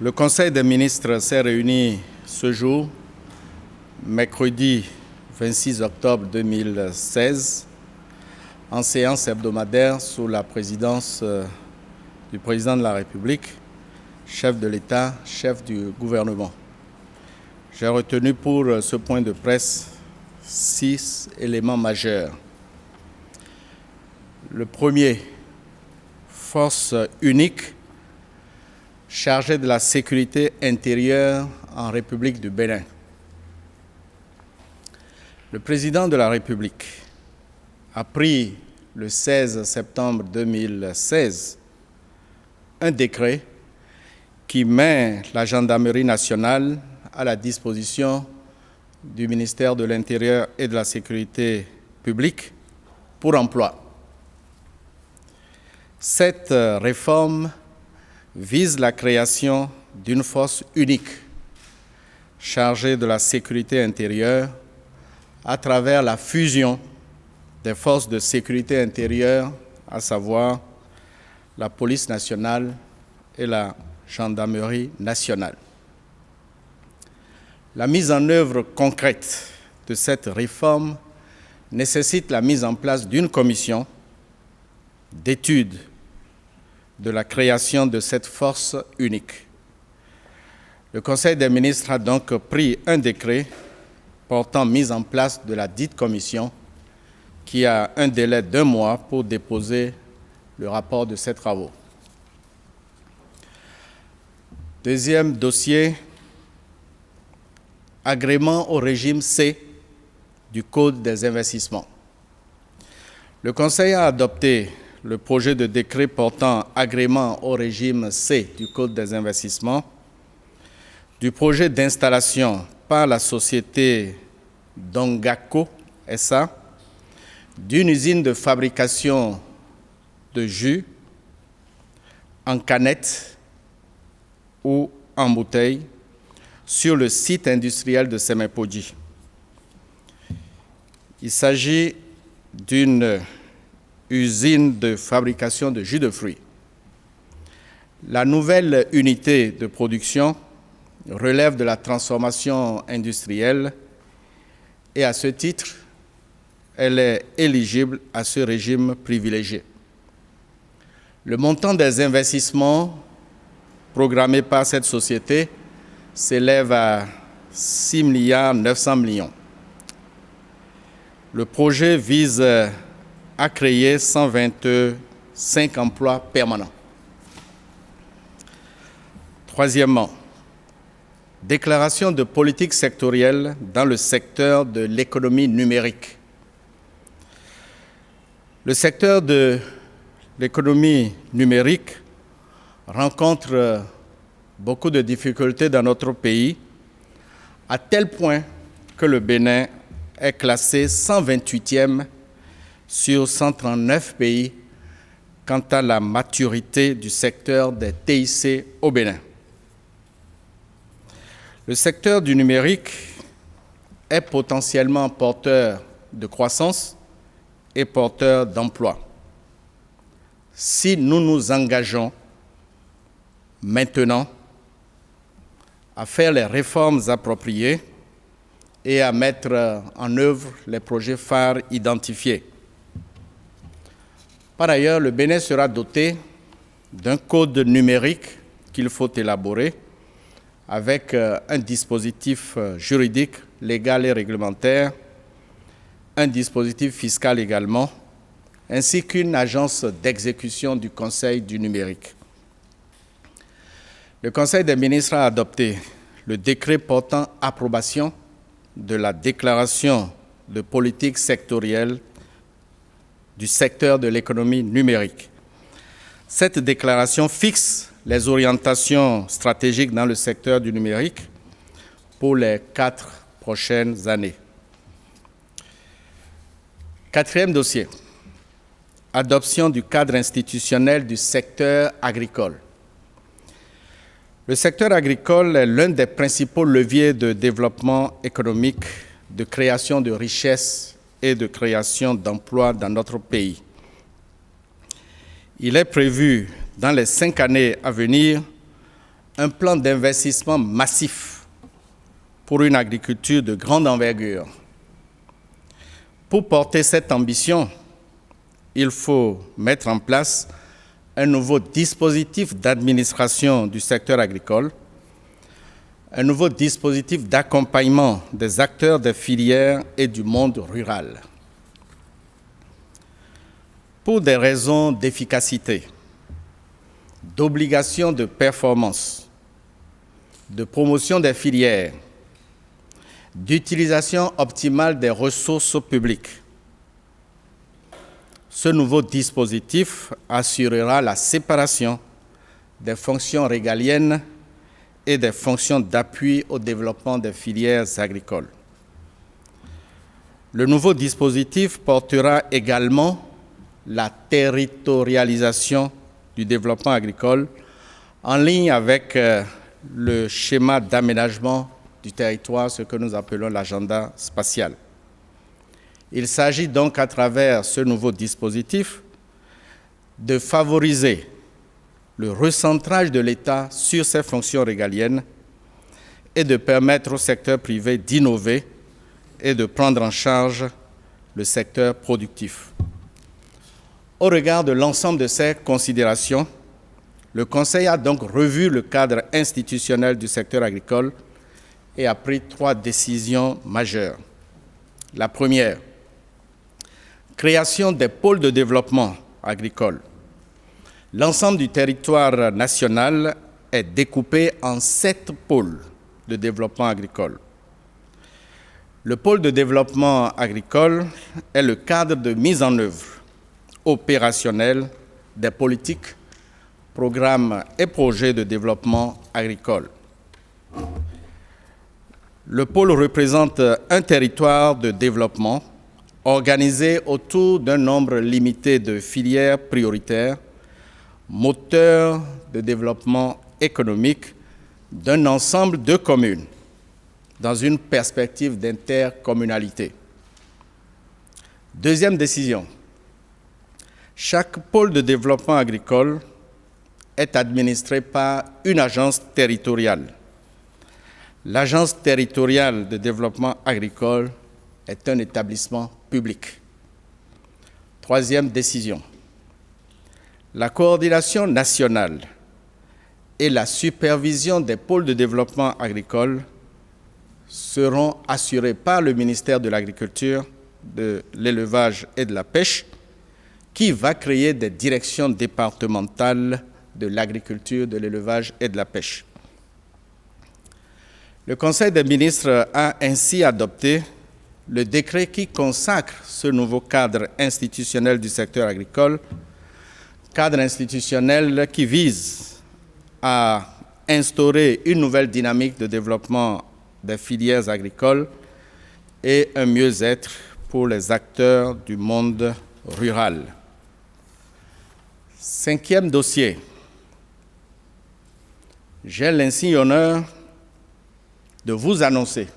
Le Conseil des ministres s'est réuni ce jour, mercredi 26 octobre 2016, en séance hebdomadaire sous la présidence du président de la République, chef de l'État, chef du gouvernement. J'ai retenu pour ce point de presse 6 éléments majeurs. Le premier, force unique chargée de la sécurité intérieure en République du Bénin. Le président de la République a pris le 16 septembre 2016 un décret qui met la gendarmerie nationale à la disposition du ministère de l'Intérieur et de la Sécurité publique pour emploi. Cette réforme vise la création d'une force unique chargée de la sécurité intérieure à travers la fusion des forces de sécurité intérieure, à savoir la police nationale et la gendarmerie nationale. La mise en œuvre concrète de cette réforme nécessite la mise en place d'une commission d'étude de la création de cette force unique. Le Conseil des ministres a donc pris un décret portant mise en place de la dite commission qui a un délai d'1 mois pour déposer le rapport de ses travaux. Deuxième dossier, agrément au régime C du Code des investissements. Le Conseil a adopté le projet de décret portant agrément au régime C du Code des investissements, du projet d'installation par la société Dongaco SA d'une usine de fabrication de jus en canette ou en bouteille sur le site industriel de Semepodji. Il s'agit d'une usine de fabrication de jus de fruits. La nouvelle unité de production relève de la transformation industrielle et à ce titre, elle est éligible à ce régime privilégié. Le montant des investissements programmés par cette société s'élève à 6,9 milliards. Le projet vise à créer 125 emplois permanents. Troisièmement, déclaration de politique sectorielle dans le secteur de l'économie numérique. Le secteur de l'économie numérique rencontre beaucoup de difficultés dans notre pays, à tel point que le Bénin est classé 128e sur 139 pays quant à la maturité du secteur des TIC au Bénin. Le secteur du numérique est potentiellement porteur de croissance et porteur d'emplois. Si nous nous engageons maintenant à faire les réformes appropriées et à mettre en œuvre les projets phares identifiés. Par ailleurs, le Bénin sera doté d'un code numérique qu'il faut élaborer avec un dispositif juridique, légal et réglementaire, un dispositif fiscal également, ainsi qu'une agence d'exécution du Conseil du numérique. Le Conseil des ministres a adopté le décret portant approbation de la déclaration de politique sectorielle du secteur de l'économie numérique. Cette déclaration fixe les orientations stratégiques dans le secteur du numérique pour les 4 prochaines années. Quatrième dossier, adoption du cadre institutionnel du secteur agricole. Le secteur agricole est l'un des principaux leviers de développement économique, de création de richesses et de création d'emplois dans notre pays. Il est prévu dans les 5 années à venir un plan d'investissement massif pour une agriculture de grande envergure. Pour porter cette ambition, il faut mettre en place un nouveau dispositif d'administration du secteur agricole, un nouveau dispositif d'accompagnement des acteurs des filières et du monde rural. Pour des raisons d'efficacité, d'obligation de performance, de promotion des filières, d'utilisation optimale des ressources publiques, ce nouveau dispositif assurera la séparation des fonctions régaliennes et des fonctions d'appui au développement des filières agricoles. Le nouveau dispositif portera également la territorialisation du développement agricole en ligne avec le schéma d'aménagement du territoire, ce que nous appelons l'agenda spatial. Il s'agit donc, à travers ce nouveau dispositif, de favoriser le recentrage de l'État sur ses fonctions régaliennes et de permettre au secteur privé d'innover et de prendre en charge le secteur productif. Au regard de l'ensemble de ces considérations, le Conseil a donc revu le cadre institutionnel du secteur agricole et a pris 3 décisions majeures. La première, création des pôles de développement agricole. L'ensemble du territoire national est découpé en 7 pôles de développement agricole. Le pôle de développement agricole est le cadre de mise en œuvre opérationnel des politiques, programmes et projets de développement agricole. Le pôle représente un territoire de développement organisé autour d'un nombre limité de filières prioritaires, moteurs de développement économique d'un ensemble de communes dans une perspective d'intercommunalité. Deuxième décision, chaque pôle de développement agricole est administré par une agence territoriale. L'agence territoriale de développement agricole est un établissement public. Troisième décision, la coordination nationale et la supervision des pôles de développement agricole seront assurées par le ministère de l'Agriculture, de l'Élevage et de la Pêche, qui va créer des directions départementales de l'agriculture, de l'élevage et de la pêche. Le Conseil des ministres a ainsi adopté le décret qui consacre ce nouveau cadre institutionnel du secteur agricole, cadre institutionnel qui vise à instaurer une nouvelle dynamique de développement des filières agricoles et un mieux-être pour les acteurs du monde rural. 5e dossier. J'ai l'insigne honneur de vous annoncer,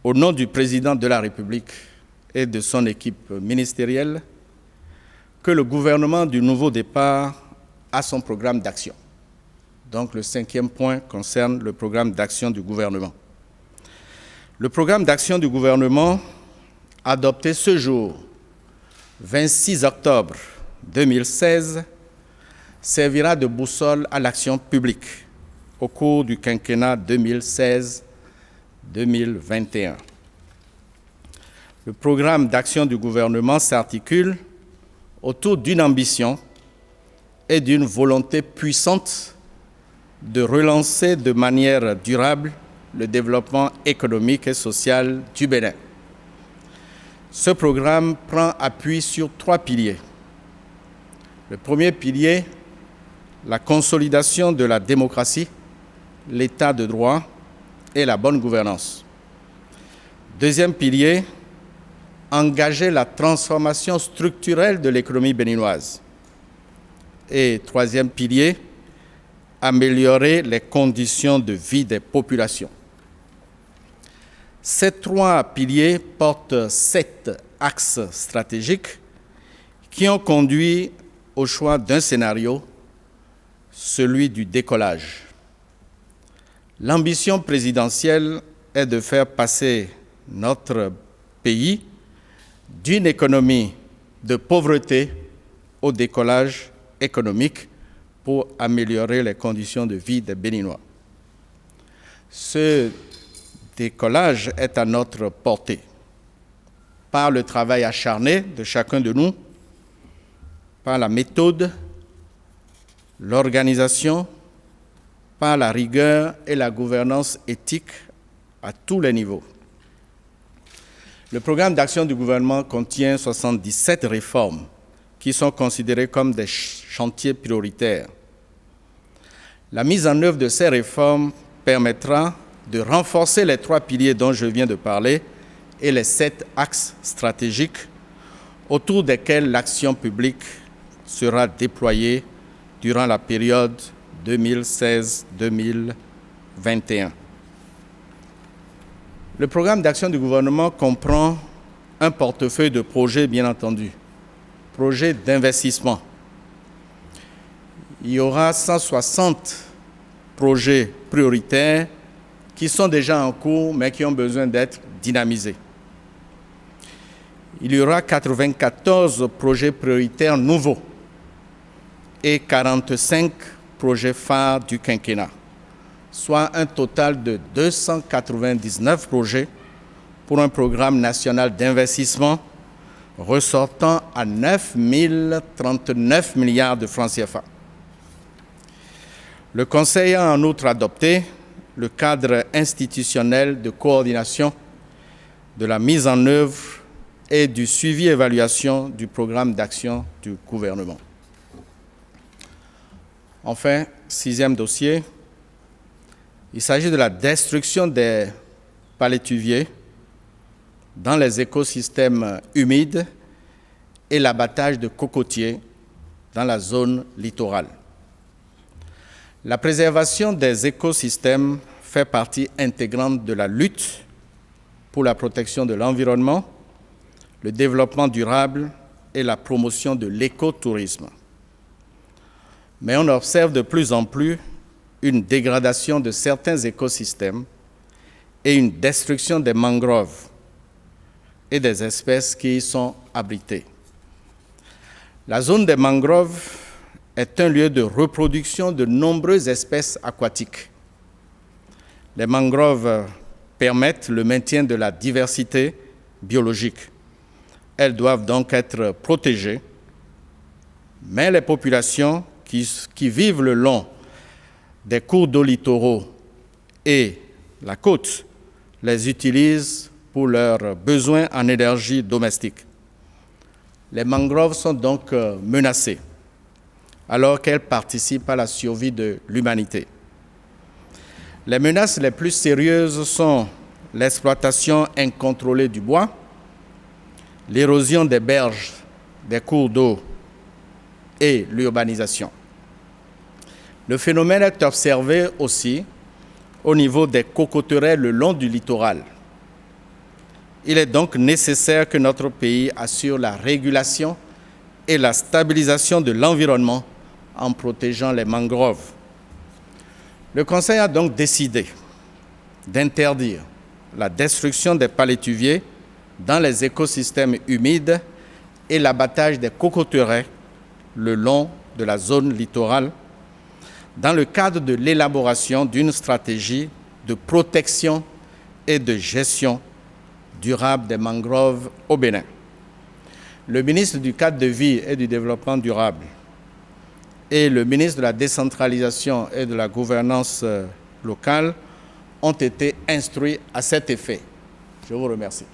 au nom du président de la République et de son équipe ministérielle, que le gouvernement du nouveau départ a son programme d'action. Donc le 5e point concerne le programme d'action du gouvernement. Le programme d'action du gouvernement, adopté ce jour, 26 octobre 2016, servira de boussole à l'action publique au cours du quinquennat 2016-2021. Le programme d'action du gouvernement s'articule autour d'une ambition et d'une volonté puissante de relancer de manière durable le développement économique et social du Bénin. Ce programme prend appui sur 3 piliers. Le premier pilier, la consolidation de la démocratie, l'état de droit et la bonne gouvernance. Deuxième pilier, engager la transformation structurelle de l'économie béninoise. Et troisième pilier, améliorer les conditions de vie des populations. Ces 3 piliers portent 7 axes stratégiques qui ont conduit au choix d'un scénario, celui du décollage. L'ambition présidentielle est de faire passer notre pays d'une économie de pauvreté au décollage économique pour améliorer les conditions de vie des Béninois. Ce décollage est à notre portée par le travail acharné de chacun de nous, par la méthode, l'organisation, par la rigueur et la gouvernance éthique à tous les niveaux. Le programme d'action du gouvernement contient 77 réformes qui sont considérées comme des chantiers prioritaires. La mise en œuvre de ces réformes permettra de renforcer les 3 piliers dont je viens de parler et les 7 axes stratégiques autour desquels l'action publique sera déployée durant la période 2016-2021. Le programme d'action du gouvernement comprend un portefeuille de projets, bien entendu, projets d'investissement. Il y aura 160 projets prioritaires qui sont déjà en cours, mais qui ont besoin d'être dynamisés. Il y aura 94 projets prioritaires nouveaux et 45 projets phares du quinquennat, soit un total de 299 projets pour un programme national d'investissement ressortant à 9 039 milliards de francs CFA. Le Conseil a en outre adopté le cadre institutionnel de coordination de la mise en œuvre et du suivi-évaluation du programme d'action du gouvernement. Enfin, 6e dossier, il s'agit de la destruction des palétuviers dans les écosystèmes humides et l'abattage de cocotiers dans la zone littorale. La préservation des écosystèmes fait partie intégrante de la lutte pour la protection de l'environnement, le développement durable et la promotion de l'écotourisme. Mais on observe de plus en plus une dégradation de certains écosystèmes et une destruction des mangroves et des espèces qui y sont abritées. La zone des mangroves est un lieu de reproduction de nombreuses espèces aquatiques. Les mangroves permettent le maintien de la diversité biologique. Elles doivent donc être protégées, mais les populations qui vivent le long des cours d'eau littoraux et la côte les utilisent pour leurs besoins en énergie domestique. Les mangroves sont donc menacées, alors qu'elles participent à la survie de l'humanité. Les menaces les plus sérieuses sont l'exploitation incontrôlée du bois, l'érosion des berges, des cours d'eau et l'urbanisation. Le phénomène est observé aussi au niveau des cocoteraies le long du littoral. Il est donc nécessaire que notre pays assure la régulation et la stabilisation de l'environnement en protégeant les mangroves. Le Conseil a donc décidé d'interdire la destruction des palétuviers dans les écosystèmes humides et l'abattage des cocoteraies le long de la zone littorale dans le cadre de l'élaboration d'une stratégie de protection et de gestion durable des mangroves au Bénin. Le ministre du Cadre de vie et du Développement durable et le ministre de la Décentralisation et de la Gouvernance locale ont été instruits à cet effet. Je vous remercie.